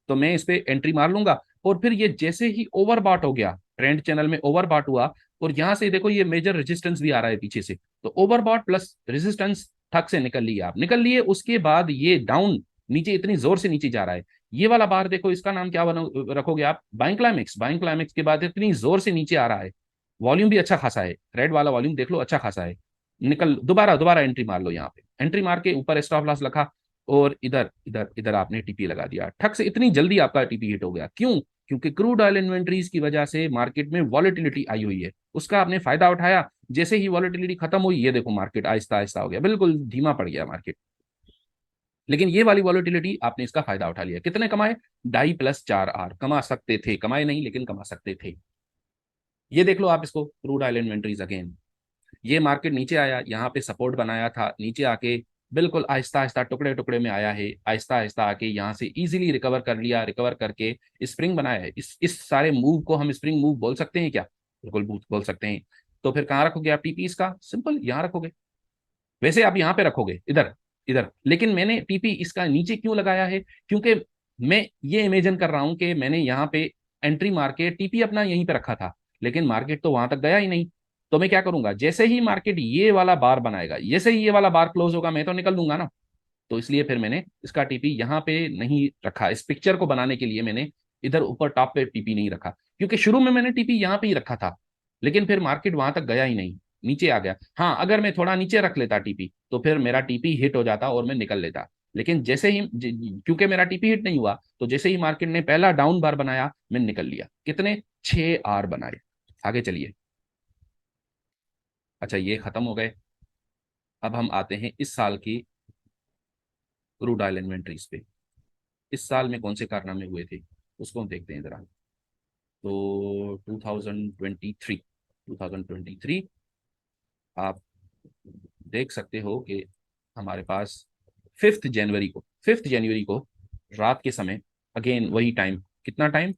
तो मैं इस पे एंट्री मार लूंगा। और फिर ये जैसे ही ओवरबॉट हो गया, ट्रेंड चैनल में ओवरबॉट हुआ, और यहां से देखो ये मेजर रेजिस्टेंस भी आ रहा है पीछे से, तो ओवरबॉट प्लस रेजिस्टेंस ठक से निकल लिए, आप निकल लिए, उसके बाद ये डाउन नीचे इतनी जोर से नीचे जा रहा है, ये वाला बार देखो, इसका नाम क्या रखोगे आप, बाइंग क्लाइमेक्स। बाइंग क्लाइमेक्स के बाद इतनी जोर से नीचे आ रहा है, वॉल्यूम भी अच्छा खासा है, रेड वाला वॉल्यूम देख लो अच्छा खासा है, निकल दोबारा दोबारा एंट्री मार लो, यहाँ पे एंट्री मार के ऊपर स्टॉप लॉस रखा, और इधर इधर इधर आपने टीपी लगा दिया, ठक से इतनी जल्दी आपका टीपी हिट हो गया। क्यों, क्योंकि क्रूड ऑयल इन्वेंट्रीज की वजह से मार्केट में वॉलेटिलिटी आई हुई है, उसका आपने फायदा उठाया, जैसे ही वॉलेटिलिटी खत्म हुई, ये देखो मार्केट आहिस्ता आहिस्ता हो गया, बिल्कुल धीमा पड़ गया मार्केट, लेकिन ये वाली वॉलेटिलिटी आपने इसका फायदा उठा लिया, कितने कमाए, 2.5 + 4 आर कमा सकते थे, कमाए नहीं लेकिन कमा सकते थे। ये देख लो आप इसको, क्रूड ऑयल इन्वेंट्रीज अगेन, ये मार्केट नीचे आया, यहाँ पे सपोर्ट बनाया था, नीचे आके बिल्कुल आहिस्ता आहिस्ता टुकड़े टुकड़े में आया है, आहिस्ता आहिस्ता आके यहाँ से इजीली रिकवर कर लिया, रिकवर करके स्प्रिंग बनाया है। इस सारे मूव को हम स्प्रिंग मूव बोल सकते हैं क्या, बिल्कुल बोल सकते हैं। तो फिर कहाँ रखोगे आप टीपी इसका, सिंपल यहाँ रखोगे, वैसे आप यहाँ पे रखोगे इधर इधर, लेकिन मैंने टीपी इसका नीचे क्यों लगाया है, क्योंकि मैं ये इमेजिन कर रहा हूं कि मैंने यहाँ पे एंट्री मार के टीपी अपना यहीं पे रखा था, लेकिन मार्केट तो वहां तक गया ही नहीं, तो मैं क्या करूंगा, जैसे ही मार्केट ये वाला बार बनाएगा, जैसे ही ये वाला बार क्लोज होगा, मैं तो निकल दूंगा ना, तो इसलिए फिर मैंने इसका टीपी यहाँ पे नहीं रखा, इस पिक्चर को बनाने के लिए मैंने इधर ऊपर टॉप पे टीपी नहीं रखा, क्योंकि शुरू में मैंने टीपी यहाँ पे ही रखा था, लेकिन फिर मार्केट वहां तक गया ही नहीं, नीचे आ गया। हाँ, अगर मैं थोड़ा नीचे रख लेता टीपी, तो फिर मेरा टीपी हिट हो जाता और मैं निकल लेता, लेकिन जैसे ही क्योंकि मेरा टीपी हिट नहीं हुआ, तो जैसे ही मार्केट ने पहला डाउन बार बनाया, मैं निकल लिया, कितने, 6 आर बनाए। आगे चलिए, अच्छा ये खत्म हो गए, अब हम आते हैं इस साल की क्रूड ऑयल इन्वेंट्रीज पे, इस साल में कौन से कारनामे हुए थे उसको हम देखते हैं जरा। तो 2023 आप देख सकते हो कि हमारे पास 5th जनवरी को रात के समय, अगेन वही टाइम, कितना टाइम,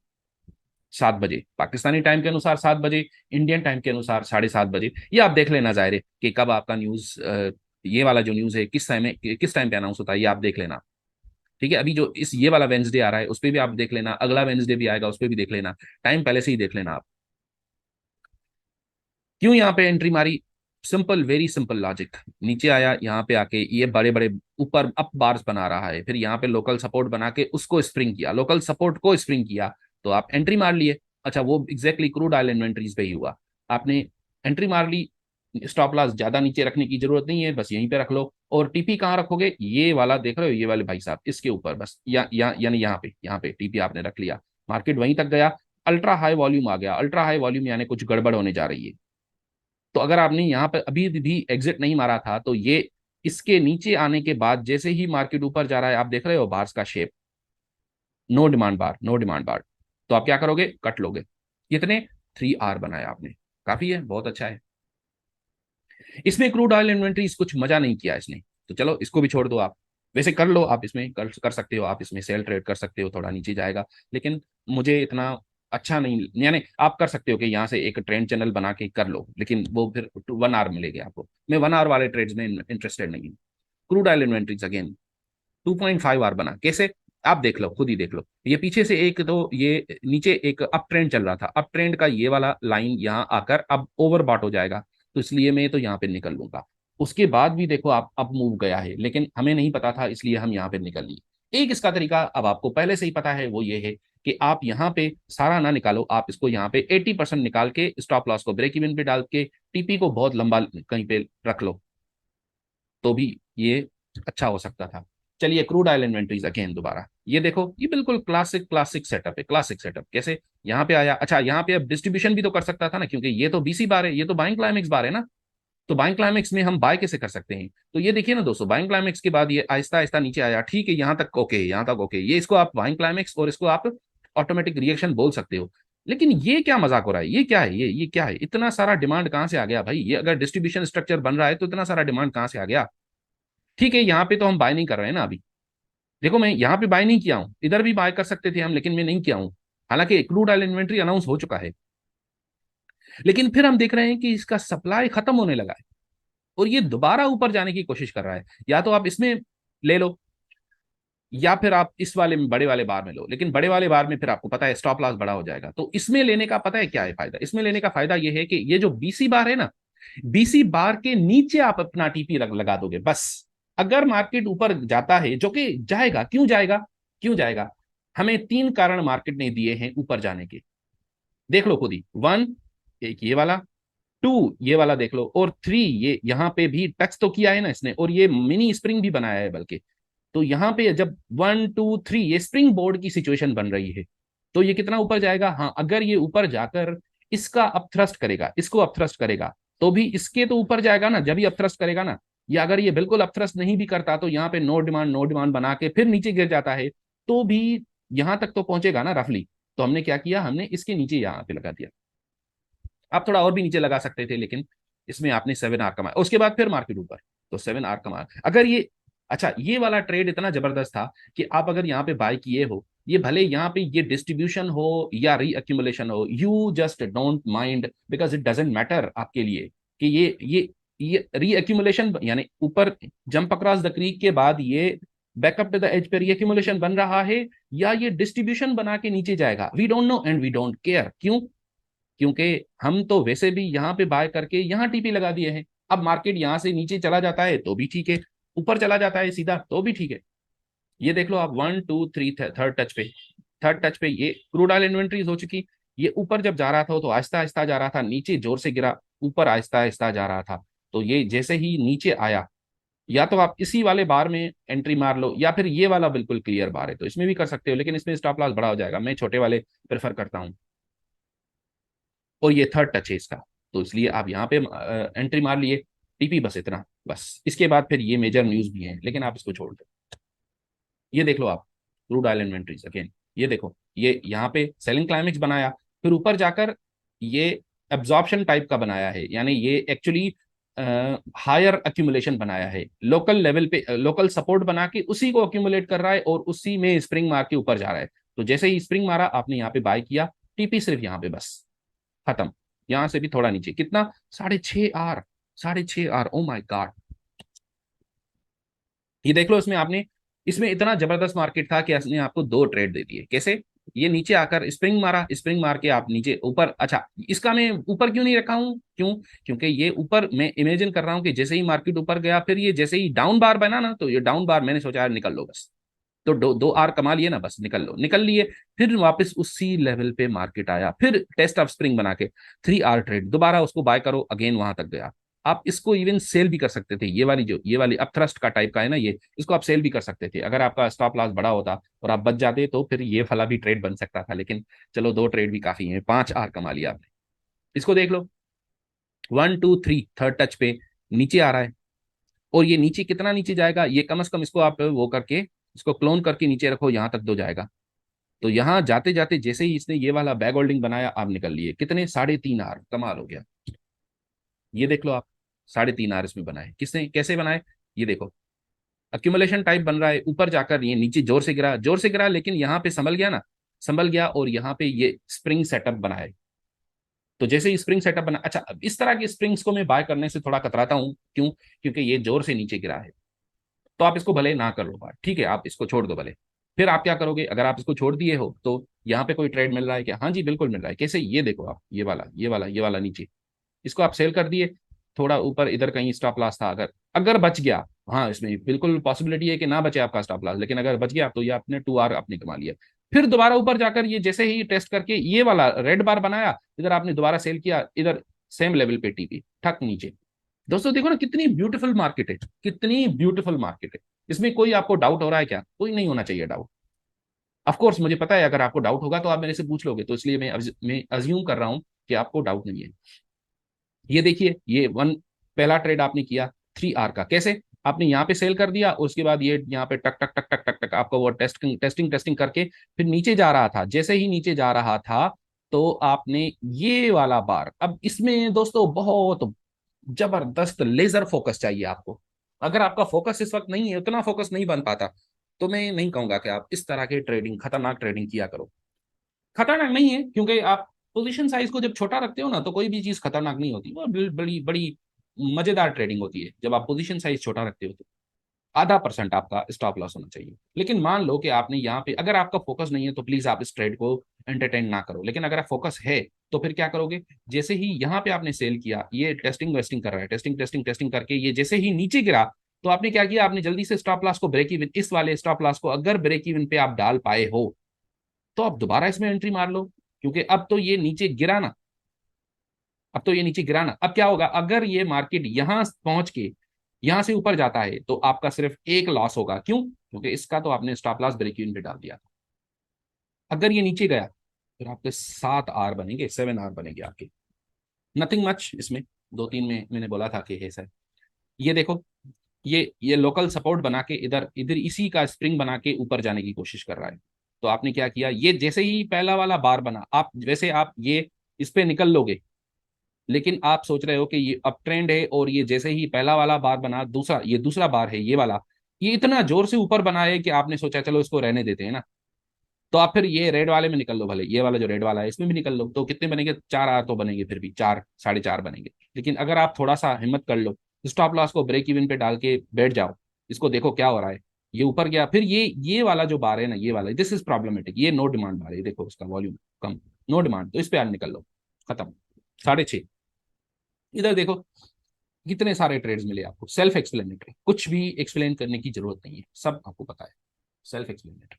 7 बजे पाकिस्तानी टाइम के अनुसार, 7 बजे इंडियन टाइम के अनुसार 7:30 बजे, ये आप देख लेना जाहिर है कि कब आपका न्यूज ये वाला जो न्यूज है किस टाइम पे अनाउंस होता है ये आप देख लेना। ठीक है, अभी जो इस ये वाला वेंसडे आ रहा है उस पर भी आप देख लेना, अगला वेंसडे भी आएगा उस पर भी देख लेना, टाइम पहले से ही देख लेना आप। क्यों यहाँ पे एंट्री मारी? Simple, very simple logic. नीचे आया, यहाँ पे आके ये बड़े बड़े ऊपर अप बार्स बना रहा है, फिर यहाँ पे लोकल सपोर्ट बना के उसको स्प्रिंग किया, लोकल सपोर्ट को स्प्रिंग किया, तो आप एंट्री मार लिए। अच्छा, वो एग्जैक्टली क्रूड ऑयल इन्वेंट्रीज पे ही हुआ, आपने एंट्री मार ली। स्टॉप लॉस ज्यादा नीचे रखने की जरूरत नहीं है, बस यहीं पे रख लो। और टीपी कहाँ रखोगे? ये वाला देख रहे हो, ये वाले भाई साहब, इसके ऊपर बस, यानी यहाँ पे टीपी आपने रख लिया। मार्केट वहीं तक गया, अल्ट्रा हाई वॉल्यूम आ गया, अल्ट्रा हाई वॉल्यूम यानी कुछ गड़बड़ होने जा रही है। तो अगर आपने यहाँ पे अभी भी एग्जिट नहीं मारा था तो ये इसके नीचे आने के बाद जैसे ही मार्केट ऊपर जा रहा है, आप देख रहे हो बार्स का शेप, नो डिमांड बार, नो डिमांड बार, तो आप क्या करोगे? कट लोगे। कितने? 3R बनाया आपने, काफी है, बहुत अच्छा है। इसमें क्रूड ऑयल इन्वेंट्रीज कुछ मजा नहीं किया इसने, तो चलो इसको भी छोड़ दो आप। वैसे कर लो आप, इसमें कर सकते हो आप, इसमें सेल ट्रेड कर सकते हो, थोड़ा नीचे जाएगा, लेकिन मुझे इतना अच्छा नहीं, यानी आप कर सकते हो कि यहाँ से एक ट्रेंड चैनल बना के कर लो, लेकिन वो फिर 1 आवर मिलेगी आपको। मैं 1 आवर वाले ट्रेड्स में इंटरेस्टेड नहीं हूँ। Crude oil inventories again 2.5 hour बना, कैसे? आप देख लो, खुद ही देख लो। ये पीछे से एक तो ये नीचे एक अप ट्रेंड चल रहा था, अप ट्रेंड का ये वाला लाइन यहाँ आकर अब ओवरबॉट हो जाएगा, तो इसलिए मैं तो यहाँ पे निकल लूंगा। उसके बाद भी देखो आप अब मूव गया है, लेकिन हमें नहीं पता था इसलिए हम यहाँ पे निकल लिए। एक इसका तरीका अब आपको पहले से ही पता है, वो ये है कि आप यहाँ पे सारा ना निकालो, आप इसको यहाँ पे 80% निकाल के स्टॉप लॉस को ब्रेक इवन पे डाल के टीपी को बहुत लंबा कहीं पे रख लो, तो भी ये अच्छा हो सकता था। चलिए क्रूड ऑयल इन्वेंटरीज अगेन दोबारा, ये देखो, ये बिल्कुल क्लासिक सेटअप है, क्लासिक सेटअप। कैसे यहाँ पे आया? अच्छा, यहाँ पे अब डिस्ट्रीब्यूशन भी तो कर सकता था ना, क्योंकि ये तो बीसी बार है, ये तो बाइंग क्लाइमेक्स बार है ना, तो बाइंग क्लाइमेक्स में हम बाय कैसे कर सकते हैं? तो ये देखिए ना दोस्तों, बाइंग क्लाइमेक्स के बाद ये आहिस्ता आहिस्ता नीचे आया, ठीक है, यहाँ तक ओके, यहाँ तक ओके, ये इसको आप बाइंग क्लाइमेक्स और इसको आप ऑटोमेटिक रिएक्शन बोल सकते हो। लेकिन ये क्या मजाक हो रहा है? ये क्या है? ये क्या है? इतना सारा डिमांड कहाँ से आ गया भाई? ये अगर डिस्ट्रीब्यूशन स्ट्रक्चर बन रहा है तो इतना सारा डिमांड कहाँ से आ गया? ठीक है, यहाँ पे तो हम बाय नहीं कर रहे हैं ना अभी, देखो मैं यहाँ पे बाय नहीं किया हूँ, इधर भी बाय कर सकते थे हम, लेकिन मैं नहीं किया हूँ, हालांकि क्रूड ऑयल इन्वेंट्री अनाउंस हो चुका है। लेकिन फिर हम देख रहे हैं कि इसका सप्लाई खत्म होने लगा है और ये दोबारा ऊपर जाने की कोशिश कर रहा है। या तो आप इसमें ले लो, या फिर आप इस वाले में बड़े वाले बार में लो, लेकिन बड़े वाले बार में फिर आपको पता है स्टॉप लॉस बड़ा हो जाएगा। तो इसमें लेने का पता है क्या है फायदा? इसमें लेने का फायदा ये है कि ये जो बीसी बार है ना, बीसी बार के नीचे आप अपना टीपी लगा दोगे बस। अगर मार्केट ऊपर जाता है, जो कि जाएगा, क्यों जाएगा? क्यों जाएगा? हमें 3 कारण मार्केट ने दिए हैं ऊपर जाने के, देख लो खुद ही। 1, एक ये वाला, 2 ये वाला देख लो, और 3 ये यहाँ पे भी टच तो किया है ना इसने, और ये मिनी स्प्रिंग भी बनाया है बल्कि। तो यहाँ पे जब 1 2 3 ये स्प्रिंग बोर्ड की सिचुएशन बन रही है, तो ये कितना ऊपर जाएगा? हाँ, अगर ये ऊपर जाकर इसका अपथ्रस्ट करेगा, इसको अपथ्रस्ट करेगा, तो भी इसके तो ऊपर जाएगा ना, जब भी अपथ्रस्ट करेगा ना। या अगर ये बिल्कुल अपथ्रस्ट नहीं भी करता तो यहाँ पे नो डिमांड बना के फिर नीचे गिर जाता है, तो भी यहाँ तक तो पहुंचेगा ना रफली। तो हमने क्या किया? हमने इसके नीचे यहाँ पे लगा दिया। आप थोड़ा और भी नीचे लगा सकते थे, लेकिन इसमें आपने 7 आर कमाया, उसके बाद फिर मार्केट ऊपर, तो 7 आर कमाया। अगर ये, अच्छा, ये वाला ट्रेड इतना जबरदस्त था कि आप अगर यहाँ पे बाय किए हो, ये भले यहाँ पे ये डिस्ट्रीब्यूशन हो या रीअक्यूमुलेशन हो, you just don't mind, because it doesn't matter आपके लिए कि ये रीअक्यूमुलेशन यानी ऊपर जंप अक्रॉस द क्रीक के बाद ये बैकअप टू द एज पे रीअक्यूमुलेशन बन रहा है, या ये डिस्ट्रीब्यूशन बना के नीचे जाएगा, we don't know and we don't care. क्यों? क्योंकि हम तो वैसे भी यहाँ पे बाय करके यहाँ टीपी लगा दिए हैं। अब मार्केट यहाँ से नीचे चला जाता है तो भी ठीक है, ऊपर चला जाता है सीधा तो भी ठीक है। ये देख लो आप, 1 2 3 थर्ड टच पे ये क्रूड ऑयल इन्वेंट्रीज हो चुकी। ये ऊपर जब जा रहा था तो आहिस्ता आहिस्ता जा रहा था, नीचे जोर से गिरा, ऊपर आहिस्ता आहिस्ता जा रहा था। तो ये जैसे ही नीचे आया, या तो आप इसी वाले बार में एंट्री मार लो, या फिर ये वाला बिल्कुल क्लियर बार है तो इसमें भी कर सकते हो, लेकिन इसमें स्टॉप लॉस बड़ा हो जाएगा, मैं छोटे वाले प्रेफर करता हूँ। और ये थर्ड टच है इसका, तो इसलिए आप यहाँ पे एंट्री मार लिए, टीपी बस इतना, बस इसके बाद फिर ये मेजर न्यूज भी है, लेकिन आप इसको छोड़ दो। ये देख लो आप, क्रूड ऑयल इन्वेंट्रीज अगेन, ये देखो, ये यहाँ पे सेलिंग क्लाइमेक्स बनाया, फिर ऊपर जाकर ये एब्जॉर्प्शन टाइप का बनाया है, यानी ये एक्चुअली हायर अक्यूमुलेशन बनाया है, लोकल लेवल पे लोकल सपोर्ट बना के उसी को अक्यूमुलेट कर रहा है और उसी में स्प्रिंग मार के ऊपर जा रहा है। तो जैसे ही स्प्रिंग मारा आपने यहाँ पे बाय किया, टीपी सिर्फ यहाँ पे बस खत्म। यहां से भी थोड़ा नीचे, कितना? 6.5 आर, 6.5 आर, ओ माय गॉड। ये देख लो, इसमें आपने, इसमें इतना जबरदस्त मार्केट था कि इसने आपको दो ट्रेड दे दिए। कैसे? ये नीचे आकर स्प्रिंग मारा, स्प्रिंग मार के आप नीचे ऊपर, अच्छा इसका मैं ऊपर क्यों नहीं रखा हूं, क्यों? क्योंकि ये ऊपर मैं इमेजिन कर रहा हूं कि जैसे ही मार्केट ऊपर गया, फिर ये जैसे ही डाउन बार बना ना, तो ये डाउन बार मैंने सोचा यार निकल लो बस। तो दो आर कमा लिए ना, बस निकल लो, निकल लिए। फिर वापस उसी लेवल पे मार्केट आया, फिर टेस्ट ऑफ स्प्रिंग बना के 3 आर ट्रेड, दोबारा उसको बाय करो, अगेन वहां तक गया। आप इसको इवन सेल भी कर सकते थे, ये वाली जो ये वाली अब थ्रस्ट का टाइप का है ना, ये इसको आप सेल भी कर सकते थे अगर आपका स्टॉप लॉस बड़ा होता और आप बच जाते, तो फिर ये वाला भी ट्रेड बन सकता था। लेकिन चलो, 2 ट्रेड भी काफी है, 5 आर कमा लिया आपने। इसको देख लो, 1 2 3 थर्ड टच पे नीचे आ रहा है। और ये नीचे कितना नीचे जाएगा, ये कम से कम इसको आप वो करके, इसको क्लोन करके नीचे रखो, यहां तक दो जाएगा। तो यहां जाते जाते जैसे ही इसने ये वाला बैक होल्डिंग बनाया, आप निकल लिए कितने, 3.5 आर, कमाल हो गया। ये देख लो आप, 3.5 आर इसमें बनाए, किसने, कैसे बनाए? ये देखो, अक्यूमुलेशन टाइप बन रहा है, ऊपर जाकर ये नीचे जोर से गिरा, जोर से गिरा, लेकिन यहाँ पे संभल गया ना, संभल गया, और यहाँ पे ये स्प्रिंग सेटअप बनाए। तो जैसे ही स्प्रिंग सेटअप बना, अच्छा अब इस तरह के स्प्रिंग्स को मैं बाय करने से थोड़ा कतराता हूँ, क्यों? क्योंकि ये जोर से नीचे गिरा है। तो आप इसको भले ना कर लो बात, ठीक है, आप इसको छोड़ दो भले। फिर आप क्या करोगे, अगर आप इसको छोड़ दिए हो तो यहाँ पे कोई ट्रेड मिल रहा है क्या? हाँ जी, बिल्कुल मिल रहा है। कैसे? ये देखो आप, ये वाला, ये वाला, ये वाला नीचे, इसको आप सेल कर दिए। थोड़ा ऊपर इधर कहीं स्टॉप लॉस था, अगर अगर बच गया, हाँ इसमें बिल्कुल पॉसिबिलिटी है कि ना बचे आपका स्टॉप लॉस, लेकिन अगर बच गया तो ये आपने 2 आर अपने कमा लिया। फिर दोबारा ऊपर जाकर ये जैसे ही टेस्ट करके ये वाला रेड बार बनाया, इधर आपने दोबारा सेल किया, इधर सेम लेवल पे टीपी ठक नीचे। दोस्तों देखो ना, कितनी ब्यूटीफुल मार्केट है, कितनी ब्यूटीफुल मार्केट है। इसमें कोई आपको डाउट हो रहा है क्या? कोई नहीं होना चाहिए डाउट। ऑफ कोर्स मुझे पता है, अगर आपको डाउट होगा तो आप मेरे से पूछ लोगे, तो इसलिए मैं अज्यूम कर रहा हूं कि आपको डाउट नहीं है। ये देखिए, ये वन, पहला ट्रेड आपने किया 3 आर का, कैसे? आपने यहाँ पे सेल कर दिया, और उसके बाद ये यहाँ पे टक टक टक टक टक टक आपको वो टेस्टिंग टेस्टिंग टेस्टिंग करके फिर नीचे जा रहा था। जैसे ही नीचे जा रहा था, तो आपने ये वाला बार, अब इसमें दोस्तों बहुत जबरदस्त लेजर फोकस चाहिए आपको। अगर आपका फोकस इस वक्त नहीं है, उतना फोकस नहीं बन पाता, तो मैं नहीं कहूंगा कि आप इस तरह के ट्रेडिंग, खतरनाक ट्रेडिंग किया करो। खतरनाक नहीं है, क्योंकि आप पोजीशन साइज को जब छोटा रखते हो ना, तो कोई भी चीज खतरनाक नहीं होती, वो बड़ी बड़ी मजेदार ट्रेडिंग होती है जब आप पोजीशन साइज छोटा रखते हो। तो ½ % आपका स्टॉप लॉस होना चाहिए। लेकिन मान लो कि आपने यहाँ पे, अगर आपका फोकस नहीं है तो प्लीज आप इस ट्रेड को एंटरटेन ना करो। लेकिन अगर आप फोकस है, तो फिर क्या करोगे? जैसे ही यहाँ पे आपने सेल किया, ये टेस्टिंग वेस्टिंग कर रहा है, टेस्टिंग टेस्टिंग टेस्टिंग करके ये जैसे ही नीचे गिरा, तो आपने क्या किया? आपने जल्दी से स्टॉप लॉस को ब्रेक इवन, इस वाले स्टॉप लॉस को अगर ब्रेक इवन पे आप डाल पाए हो, तो आप दोबारा इसमें एंट्री मार लो। क्योंकि अब तो ये नीचे गिरा ना, अब तो ये नीचे गिरा ना, अब क्या होगा? अगर ये मार्केट यहां पहुंच के यहां से ऊपर जाता है, तो आपका सिर्फ एक लॉस होगा। क्यों? क्योंकि इसका तो आपने स्टॉप लॉस ब्रेक इवन पे डाल दिया था। अगर ये नीचे गया, फिर आपके 7 आर बनेंगे, 7 आर बनेंगे आपके। नथिंग मच इसमें, 2 3 में मैंने बोला था कि है सर। ये देखो, ये लोकल सपोर्ट बना के इधर इधर इसी का स्प्रिंग बना के ऊपर जाने की कोशिश कर रहा है। तो आपने क्या किया? ये जैसे ही पहला वाला बार बना, आप वैसे आप ये इस पे निकल लोगे, लेकिन आप सोच रहे हो कि ये अप ट्रेंड है, और ये जैसे ही पहला वाला बार बना, दूसरा, ये दूसरा बार है ये वाला, ये इतना जोर से ऊपर बना है कि आपने सोचा चलो इसको रहने देते हैं ना। तो आप फिर ये रेड वाले में निकल लो, भले ये वाला जो रेड वाला है इसमें भी निकल लो। तो कितने बनेंगे? 4 आर तो बनेंगे, फिर भी 4 साढ़े 4 बनेंगे। लेकिन अगर आप थोड़ा सा हिम्मत कर लो, स्टॉप लॉस को ब्रेक इवन पे डाल के बैठ जाओ, इसको देखो क्या हो रहा है। ये ऊपर गया, फिर ये वाला जो बार है ना, ये वाला, दिस इज प्रॉब्लमेटिक, ये नो डिमांड बार है, देखो उसका वॉल्यूम कम, नो डिमांड, तो इस पे आज निकल लो, खत्म। 6.5। इधर देखो, कितने सारे ट्रेड्स मिले आपको, सेल्फ एक्सप्लेनेटरी, कुछ भी एक्सप्लेन करने की जरूरत नहीं है, सब आपको पता है, सेल्फ एक्सप्लेनेटरी।